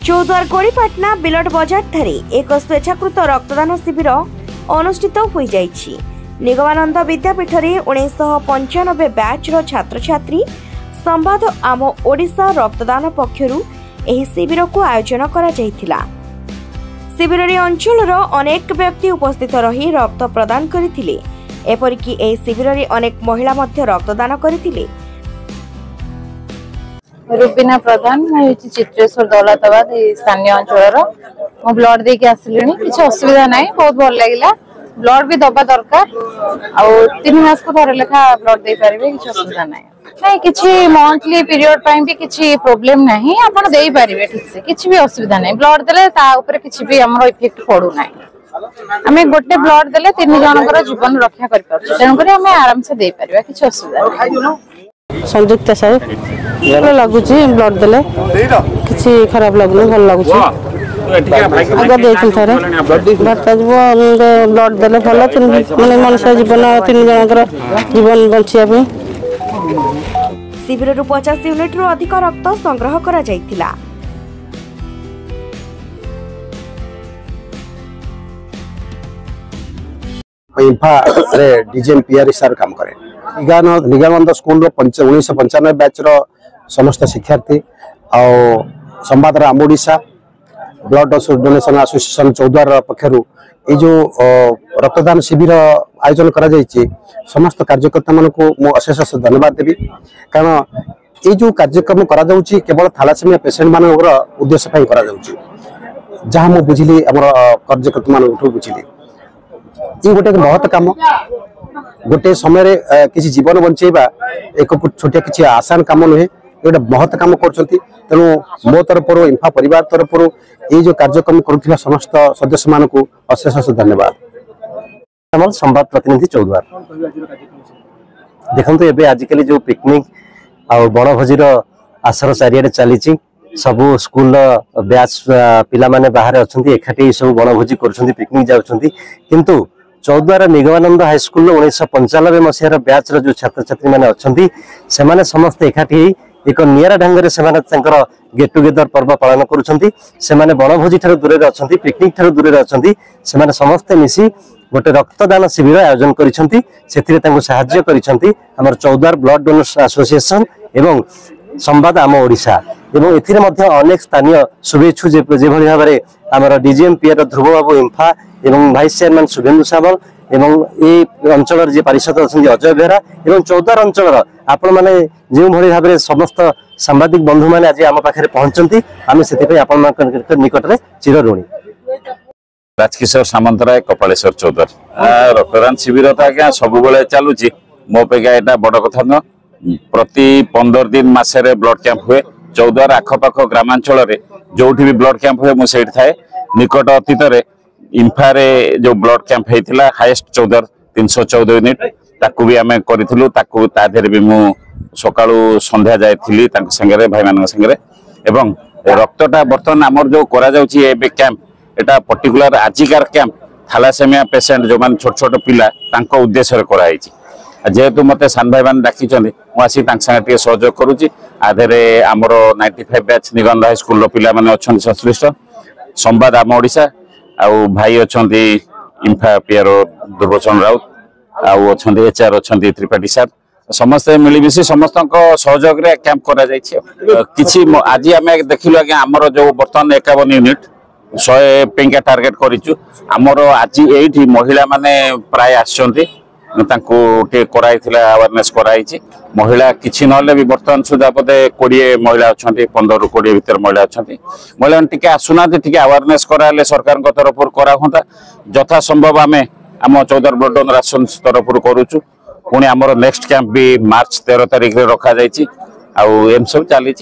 चौद्वार गोड़ीपाटना बिलट बजार ठारे एक स्वेच्छाकृत रक्तदान शिविर अनुष्ठित हो जाइछि। निगमानंद विद्यापीठ रे 1995 बैच रो छात्र छात्री संवाद आम ओडिशा रक्तदान पक्षरु एही शिविर को आयोजन करा जायथिला। शिविर रे अंचल रो अनेक व्यक्ति उपस्थित रही रक्त प्रदान करथिले। एपरिकी एही शिविर रे अनेक महिला मध्य रक्तदान करथिले। रुबीना प्रधान चित्रेश्वर दौलताबाद स्थानीय अंचल मो ब्लड दे के आसिलिनी किसी असुविधा ना बहुत भल लगे। ब्लड भी दबा दरकार आ 3 मास को थोड़े लेखा ब्लड दे पारे किसी असुविधा ना नहीं किसी मंथली पीरियड टाइम भी किसी प्रॉब्लम नहीं आपण दे पारे ठीक से किसी भी असुविधा नहीं। ब्लड देले ता ऊपर किसी भी हमर इफेक्ट पड़ू ना। आमे गोटे ब्लड देले 3 जनकर जीवन रक्षा कर पार तेन करी हमें आराम से दे पारे किसी असुविधा नहीं। संयुक्त साहेब भल लगुच ब्लड देले किसी खराब लगुनि भल लगुच आगे देखिए थे भर्ता ब्लड देले भल माने मनुष्य जीवन 3 जनकर जीवन बंचिया शिविर 50 यूनिट रु अधिक रक्त संग्रह करा जायतिला। इंफा रे डीजेएम पीआर सर काम करे निगमानंद स्कूल 1995 बैच रो समस्त शिक्षार्थी आ संवाद आम Odisha blood donation association Choudwar पक्षरु ये जो रक्तदान शिविर आयोजन करा जायछि समस्त कार्यकर्ता मन को मो अशेष धन्यवाद देवी। कारण ये जो कार्यक्रम करा जाउछि केवल थैलासेमिया पेशेंट मानकर उद्देश्य पई करा जाउछि जहां मो बुझिली हमर कार्यकर्ता मान उठो बुझिली ये गोटे बहुत काम गोटे समय किसी जीवन बंचेबा एक छोटिया किसी आसान काम नुहे गोटे बहुत काम करछंती। तेणु मो तरफ इंफा परिवार तरफ ये जो कार्यक्रम करुथिबा समस्त सदस्य मान को अशेष धन्यवाद। हमर संवाद प्रतिनिधि चौद्वार देखंतु एबे आजिकली जो पिकनिक आ बनभोजीर आसर चारियाडे चलीची सबु स्कूल बैच पिला माने बाहर अछंती एखाटी सब बनभोजी करछंती पिकनिक जाउछंती किंतु चौद्वार निगमानंद हाई स्कूल 1995 मसीहार बैच जो छात्र छात्री माने अछंती से माने समस्त एखाटी एक निरा ढंग से गेट टुगेदर पर्व पालन करुछंती। से माने बनभोजी ठार दूर अछंती पिकनिक ठार दूर अछंती से माने समस्त मिसी गोटे रक्तदान शिविर आयोजन करिसंती सेथिरे तांको सहाय्य करिसंती हमर चौद्वार ब्लड डोनर्स एसोसिएशन एवं संवाद आम ओडिशा एवं एथिरे मध्य अनेक स्थानीय शुभेच्छु जे भली भाबरे हमर डीजीएम पीआर ध्रुव बाबू इंफा एवं भाइस चेयरमैन शुभेन्दु सामल एवं ये अंचल जे पारिषद अछंती अजय बेहरा एवं चौद्वार अंचल आपण माने जे भली भाबरे समस्त सांबादिक बंधु माने आज आम पाखरे पहुंचंती आमे सेति पे आपण मान निकट रे चिर ऋणी। राजकिशोर सामंतराय कपालेश्वर चौद्वार रक्तदान शिविर तो आज्ञा सब बेले चलुची मो पेगा एटा बड़ कथा न प्रति 15 दिन मासे ब्लड कैंप हुए चौद्वार आखपाख ग्रामांचल जो भी ब्लड कैंप हुए मुझे थाए निकट अतीत इंफा रे जो ब्लड कैंप होता हाईएस्ट चौद्वार 314 यूनिट ताकू भी आम करूँ तादेह भी मु सकाळु संध्या जाइली संगे भाई मान संगे एवं रक्तटा बर्तमान आमर जो करा जाउची ए कैंप एटा पर्टिकुलर आजिकार कैंप थैलासेमिया पेशेंट जो मान छोट छोट पिला तांको उद्देश्य कराई जेहेतु मते सान भाई मान डाकी मुझे संगे सहयोग करुच्ची आधे आमर 95 बैच निगमानंद हाई स्कूल पिला माने अछंती संश्लिष्ट संवाद आम ओडिशा आउ भाई अछंती इंफा पीआर दुर्बचन राउत आउ अछंती एचआर अछंती त्रिपाठी सार समस्त मिलमिशी समस्त सहयोग रे कैंप करा जायछि। किछि आज आम देखिलु आज्ञा आमर जो बर्तमान 51 यूनिट 100 पेंका टार्गेट करिचु आमर आज एठी महिला माने प्राय आछंती तांको टे कराइथिला अवेयरनेस कराइछि महिला किछि नले भी बर्तमान सुधा पदे 20 महिला अछंती 15 रु 20 भीतर महिला अछंती महिला टिके आसुना टिके अवेयरनेस कराले सरकार को तरफ करा होता यथा संभव आमे आम चौद्वार ब्लड डोनेशन तरफ करूछु पुणी आमर नेक्स्ट कैंप भी मार्च 13 तारिख रे रखा जाइछि आ एम सब चली।